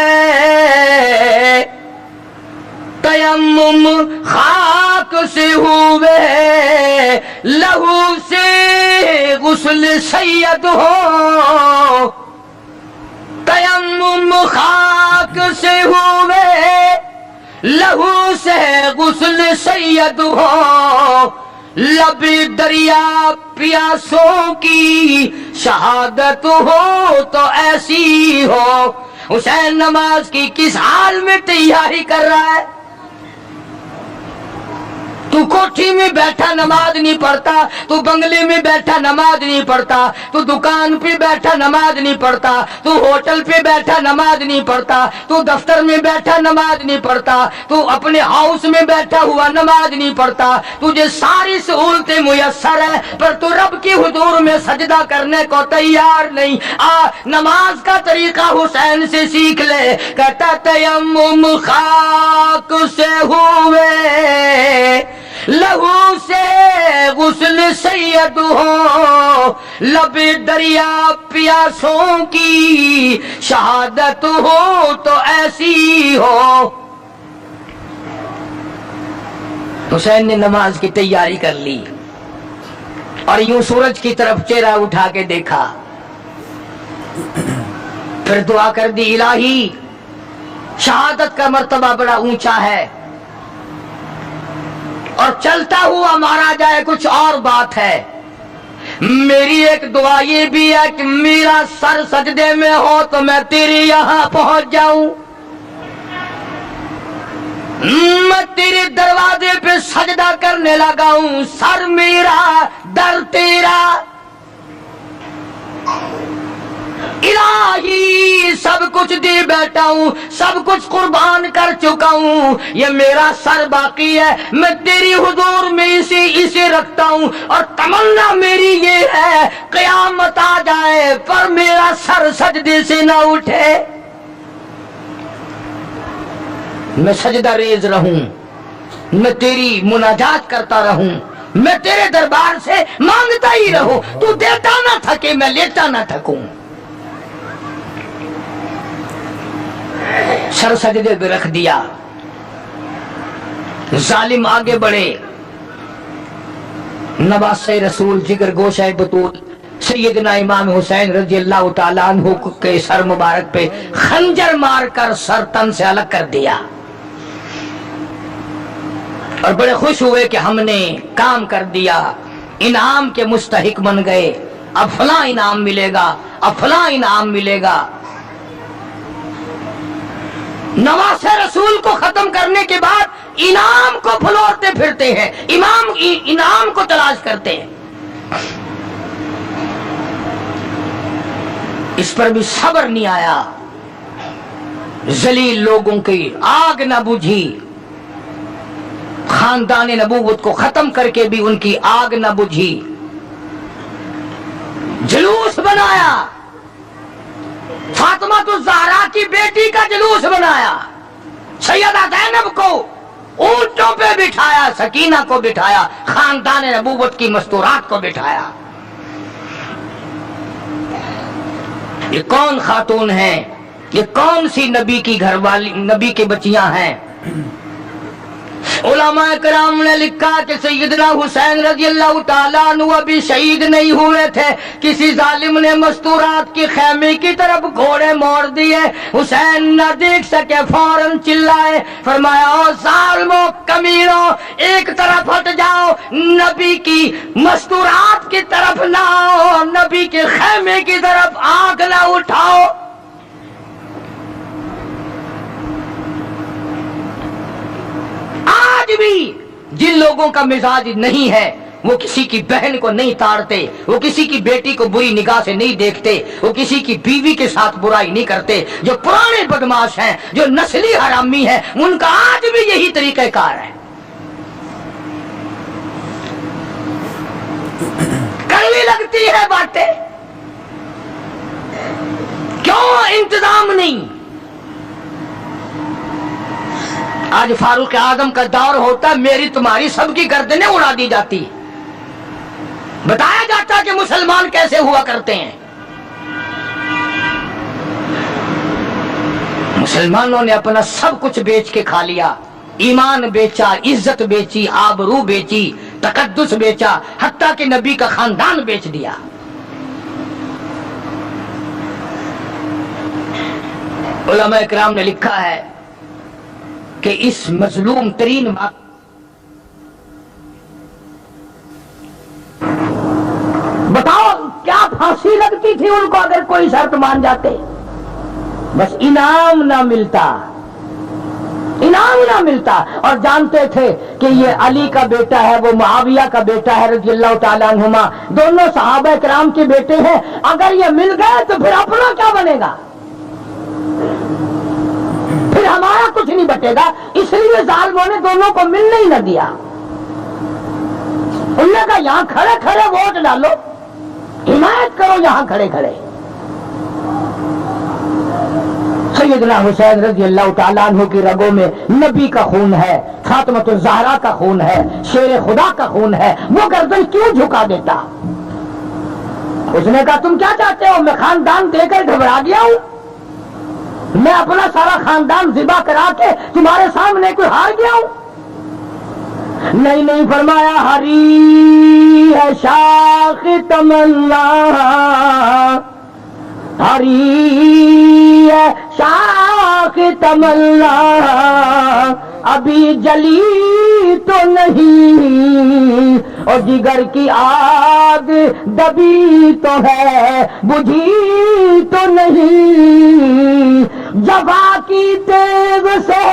تیمم خاک سے ہوئے, لہو سے غسل سید ہو. تیمم خاک سے ہوئے, لہو سے غسل سید ہو. لب دریا پیاسوں کی شہادت ہو تو ایسی ہو. حسین نماز کی کس حال میں تیاری کر رہا ہے؟ تو کوٹھی میں بیٹھا نماز نہیں پڑھتا, تو بنگلے میں بیٹھا نماز نہیں پڑھتا, تو دکان پہ بیٹھا نماز نہیں پڑھتا, تو ہوٹل پہ بیٹھا نماز نہیں پڑھتا, تو دفتر میں بیٹھا نماز نہیں پڑھتا, تو اپنے ہاؤس میں بیٹھا ہوا نماز نہیں پڑھتا. تجھے ساری سہولتیں میسر ہے پر تو رب کے حضور میں سجدہ کرنے کو تیار نہیں. نماز کا طریقہ حسین سے سیکھ لے. کہتا تیمم خاک سے ہوئے, لہو سے غسل سید ہو. لب دریا پیاسوں کی شہادت ہو تو ایسی ہو. حسین نے نماز کی تیاری کر لی اور یوں سورج کی طرف چہرہ اٹھا کے دیکھا. پھر دعا کر دی, الہی شہادت کا مرتبہ بڑا اونچا ہے اور چلتا ہوا مارا جائے کچھ اور بات ہے. میری ایک دعا یہ بھی ہے کہ میرا سر سجدے میں ہو تو میں تیرے یہاں پہنچ جاؤں. میں تیرے دروازے پہ سجدہ کرنے لگا ہوں. سر میرا در تیرا. الہی سب کچھ دے بیٹھا ہوں, سب کچھ قربان کر چکا ہوں, یہ میرا سر باقی ہے. میں تیری حضور میں اسے رکھتا ہوں اور تمنا میری یہ ہے قیامت آ جائے پر میرا سر سجدے سے نہ اٹھے. میں سجدہ ریز رہوں, میں تیری مناجات کرتا رہوں, میں تیرے دربار سے مانگتا ہی رہوں. تو دیتا نہ تھکے, میں لیتا نہ تھکوں. سر سجدے پہ رکھ دیا. ظالم آگے بڑھے. نواسہ رسول جگر گوشہ بطول سیدنا امام حسین رضی اللہ تعالیٰ عنہ کے سر مبارک پہ خنجر مار کر سر تن سے الگ کر دیا اور بڑے خوش ہوئے کہ ہم نے کام کر دیا, انعام کے مستحق بن گئے. اب فلاں انعام ملے گا, اب فلاں انعام ملے گا. نواسہ رسول کو ختم کرنے کے بعد انعام کو پھلوڑتے پھرتے ہیں, انعام کو تلاش کرتے ہیں. اس پر بھی صبر نہیں آیا. ذلیل لوگوں کی آگ نہ بجھی. خاندان نبوت کو ختم کر کے بھی ان کی آگ نہ بجھی. جلوس بنایا, فاطمہ الزہرا کی بیٹی کا جلوس بنایا. سیدہ زینب کو اونٹوں پہ بٹھایا, سکینہ کو بٹھایا, خاندان نبوت کی مستورات کو بٹھایا. یہ کون خاتون ہیں, یہ کون سی نبی کی گھر والی, نبی کی بچیاں ہیں. علماء کرام نے لکھا کہ سیدنا حسین رضی اللہ تعالیٰ عنہ ابھی شہید نہیں ہوئے تھے، کسی ظالم نے مستورات کی خیمے کی طرف گھوڑے موڑ دیے، حسین نہ دیکھ سکے، فوراً چلائے، فرمایا او ظالموں کمینوں ایک طرف ہٹ جاؤ، نبی کی مستورات کی طرف نہ آؤ، نبی کے خیمے کی طرف آنکھ نہ اٹھاؤ۔ آج بھی جن لوگوں کا مزاج نہیں ہے وہ کسی کی بہن کو نہیں تاڑتے، وہ کسی کی بیٹی کو بری نگاہ سے نہیں دیکھتے، وہ کسی کی بیوی کے ساتھ برائی نہیں کرتے، جو پرانے بدماش ہیں، جو نسلی حرامی ہیں، ان کا آج بھی یہی طریقہ کار ہے۔ کڑوی لگتی ہے باتیں، کیوں انتظام نہیں؟ آج فاروق اعظم کا دور ہوتا، میری تمہاری سب کی گردنیں اڑا دی جاتی، بتایا جاتا کہ مسلمان کیسے ہوا کرتے ہیں۔ مسلمانوں نے اپنا سب کچھ بیچ کے کھا لیا، ایمان بیچا، عزت بیچی، آبرو بیچی، تقدس بیچا، حتیٰ کہ نبی کا خاندان بیچ دیا۔ علماء اکرام نے لکھا ہے کہ اس مظلوم ترین بتاؤ کیا پھانسی لگتی تھی ان کو اگر کوئی شرط مان جاتے؟ بس انعام نہ ملتا، انعام نہ ملتا، اور جانتے تھے کہ یہ علی کا بیٹا ہے، وہ معاویہ کا بیٹا ہے رضی اللہ تعالیٰ عنہما، دونوں صحابہ کرام کے بیٹے ہیں، اگر یہ مل گئے تو پھر اپنا کیا بنے گا؟ پھر ہمارا کچھ نہیں بٹے گا، اس لیے ظالموں نے دونوں کو ملنے ہی نہ دیا۔ انہوں نے کہا یہاں کھڑے کھڑے ووٹ ڈالو، حمایت کرو یہاں کھڑے کھڑے۔ سیدنا حسین رضی اللہ تعالیٰ عنہ کی رگوں میں نبی کا خون ہے، فاطمۃ الزہرا کا خون ہے، شیر خدا کا خون ہے، وہ گردن کیوں جھکا دیتا؟ اس نے کہا تم کیا چاہتے ہو؟ میں خاندان دے کر گھبرا گیا ہوں؟ میں اپنا سارا خاندان ذبح کرا کے تمہارے سامنے کوئی ہار گیا ہوں؟ نہیں نہیں، فرمایا ہری ہے شاخ تمنا، ہری ہے شاخ تمنا، ابھی جلی تو نہیں، اور جگر کی آگ دبی تو ہے، بجھی تو نہیں، جفا کی تیغ سے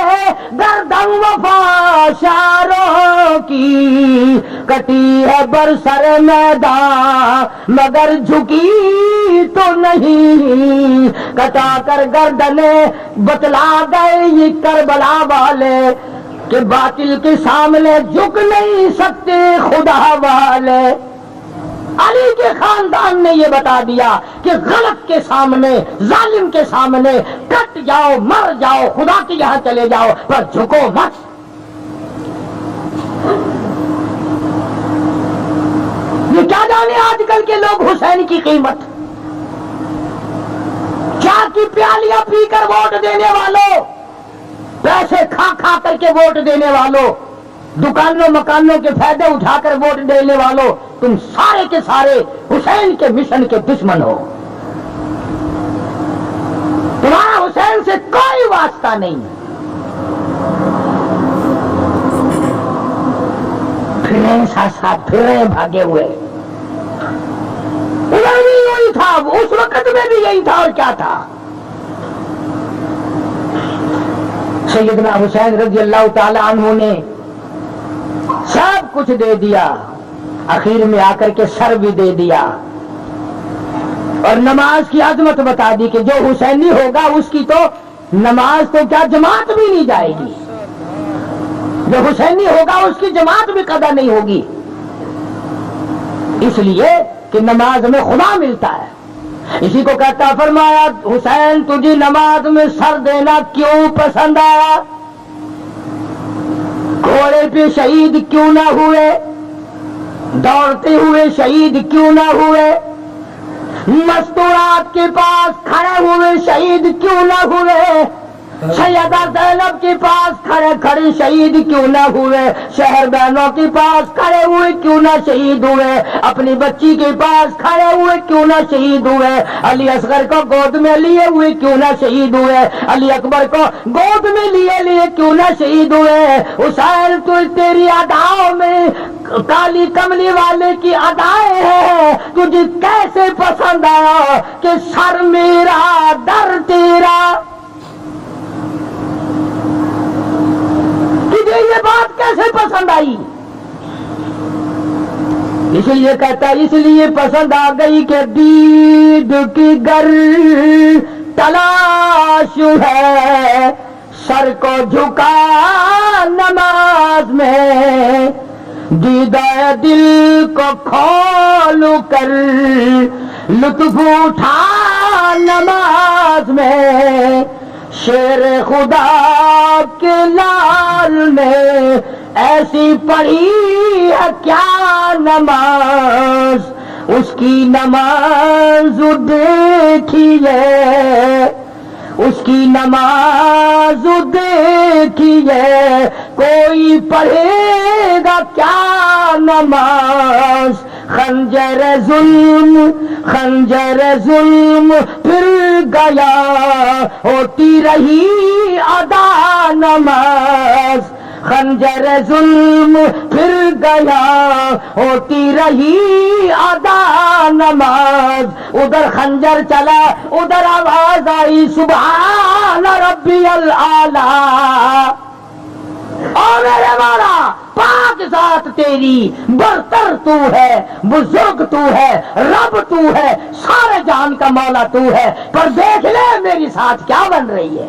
گردن وفا شاروں کی، کٹی ہے برسر میدان مگر جھکی تو نہیں، کٹا کر گردنیں بتلا گئے یہ کربلا والے کہ باطل کے سامنے جھک نہیں سکتے خدا والے۔ علی کے خاندان نے یہ بتا دیا کہ غلط کے سامنے، ظالم کے سامنے کٹ جاؤ، مر جاؤ، خدا کے یہاں چلے جاؤ، پر جھکو مت۔ یہ کیا جانے آج کل کے لوگ حسین کی قیمت، چائے کی پیالیاں پی کر ووٹ دینے والوں، پیسے کھا کھا کر کے ووٹ دینے والوں، دکانوں مکانوں کے فائدے اٹھا کر ووٹ دینے والوں، تم سارے کے سارے حسین کے مشن کے دشمن ہو۔ تمہارا حسین سے کوئی واسطہ نہیں۔ پھرے ساتھ ساتھ پھرے بھاگے ہوئے، ادھر بھی یہی تھا، اس وقت میں بھی یہی تھا، اور کیا تھا؟ سیدنا حسین رضی اللہ تعالی عنہ نے سب کچھ دے دیا، اخیر میں آ کر کے سر بھی دے دیا، اور نماز کی عظمت بتا دی کہ جو حسینی ہوگا اس کی تو نماز تو کیا جماعت بھی نہیں جائے گی، جو حسینی ہوگا اس کی جماعت بھی قضا نہیں ہوگی، اس لیے کہ نماز میں خدا ملتا ہے۔ اسی کو کہتا فرمایا حسین تجھے نماز میں سر دینا کیوں پسند آیا؟ گھوڑے پہ شہید کیوں نہ ہوئے؟ دوڑتے ہوئے شہید کیوں نہ ہوئے؟ مستورات کے پاس کھڑے ہوئے شہید کیوں نہ ہوئے؟ سیدہ زینب کے پاس کھڑے کھڑے شہید کیوں نہ ہوئے؟ شہر بہنوں کے پاس کھڑے ہوئے کیوں نہ شہید ہوئے؟ اپنی بچی کے پاس کھڑے ہوئے کیوں نہ شہید ہوئے؟ علی اصغر کو گود میں لیے ہوئے کیوں نہ شہید ہوئے؟ علی اکبر کو گود میں لیے کیوں نہ شہید ہوئے؟ حسین تو تیری اداؤں میں کالی کملی والے کی ادائیں ہیں، تجھے کیسے پسند آیا کہ سر میرا در تیرا؟ تجھے یہ بات کیسے پسند آئی؟ اس لیے کہتا ہے اس لیے پسند آ گئی کہ دید کی گر تلاش ہے، سر کو جھکا نماز میں، دیدہ دل کو کھول کر لطف اٹھا نماز میں، شیر خدا کے لال نے ایسی پڑھی ہے کیا نماز، اس کی نماز دیکھیے، اس کی نماز دیکھیے، کوئی پڑھے گا کیا نماز؟ خنجر ظلم پھر گیا، ہوتی رہی ادا نماز، خنجر ظلم پھر گیا، ہوتی رہی ادا نماز۔ ادھر خنجر چلا، ادھر آواز آئی سبحان ربی الاعلی، اور میرے مولا پاک ذات تیری، برتر تو ہے، بزرگ تو ہے، رب تو ہے، سارے جہان کا مولا تو ہے، پر دیکھ لے میری ساتھ کیا بن رہی ہے۔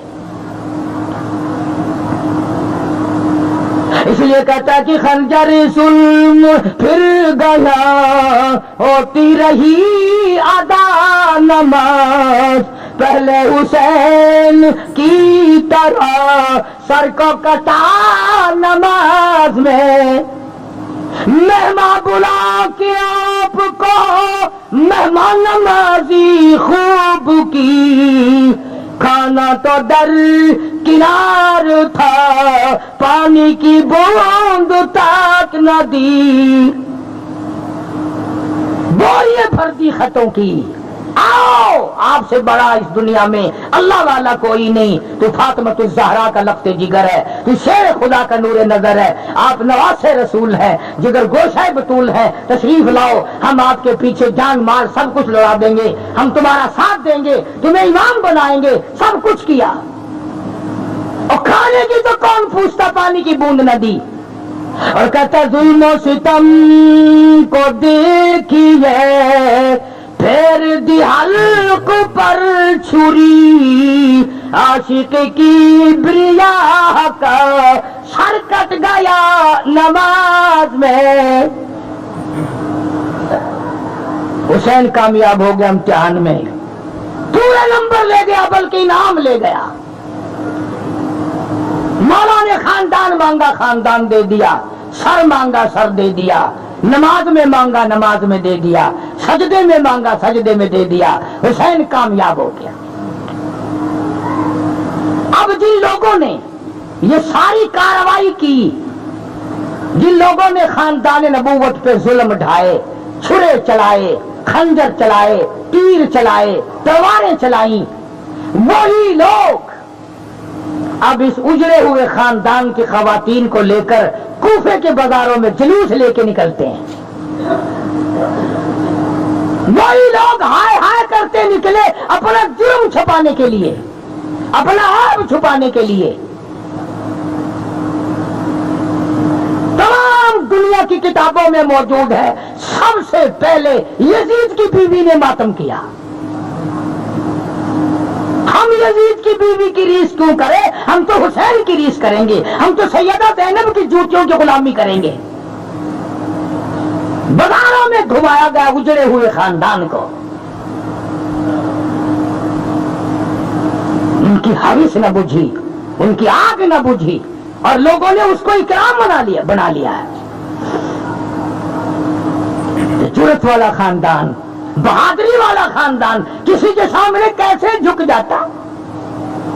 اس لیے کہتا کہ خنجر ظلم پھر گیا، ہوتی رہی ادا نماز، پہلے حسین کی طرح سر کو کٹا نماز میں، مہمان بلا کے آپ کو مہمان نمازی خوب کی، کھانا تو در کنار تھا، پانی کی بوند تک نہ دی، بوریے بھر دی خطوں کی، آؤ آپ سے بڑا اس دنیا میں اللہ والا کوئی نہیں، تو فاطمۃ الزہرا کا لفظ جگر ہے، تو شیر خدا کا نور نظر ہے، آپ نواز رسول ہے، جگر گوشہ بطول ہے، تشریف لاؤ، ہم آپ کے پیچھے جان مال سب کچھ لڑا دیں گے، ہم تمہارا ساتھ دیں گے، تمہیں امام بنائیں گے، سب کچھ کیا، اور کھانے کی تو کون پوچھتا، پانی کی بوند نہ دی، اور کہتا ظلم و ستم کو دیکھیے، پھر دی حلق پر چھری، عاشق کی بریا کا سر کٹ گیا نماز میں۔ حسین کامیاب ہو گیا امتحان میں، پورے نمبر لے گیا بلکہ انعام لے گیا، مولا نے خاندان مانگا خاندان دے دیا، سر مانگا سر دے دیا، نماز میں مانگا نماز میں دے دیا، سجدے میں مانگا سجدے میں دے دیا، حسین کامیاب ہو گیا۔ اب جن لوگوں نے یہ ساری کارروائی کی، جن لوگوں نے خاندان نبوت پہ ظلم ڈھائے، چھرے چلائے، خنجر چلائے، تیر چلائے، تلواریں چلائیں، وہی لوگ اب اس اجڑے ہوئے خاندان کی خواتین کو لے کر کوفے کے بازاروں میں جلوس لے کے نکلتے ہیں، وہی لوگ ہائے ہائے کرتے نکلے اپنا جرم چھپانے کے لیے، اپنا عیب چھپانے کے لیے۔ تمام دنیا کی کتابوں میں موجود ہے، سب سے پہلے یزید کی بیوی نے ماتم کیا۔ ہم یزید کی بیوی کی ریس کیوں کریں، ہم تو حسین کی ریس کریں گے، ہم تو سیدہ زینب کی جوتیوں کی غلامی کریں گے۔ بازاروں میں گھمایا گیا اجڑے ہوئے خاندان کو، ان کی حوث نہ بجھی، ان کی آگ نہ بجھی، اور لوگوں نے اس کو اکرام بنا لیا ہے۔ جرأت والا خاندان، بہادری والا خاندان کسی کے سامنے کیسے جھک جاتا؟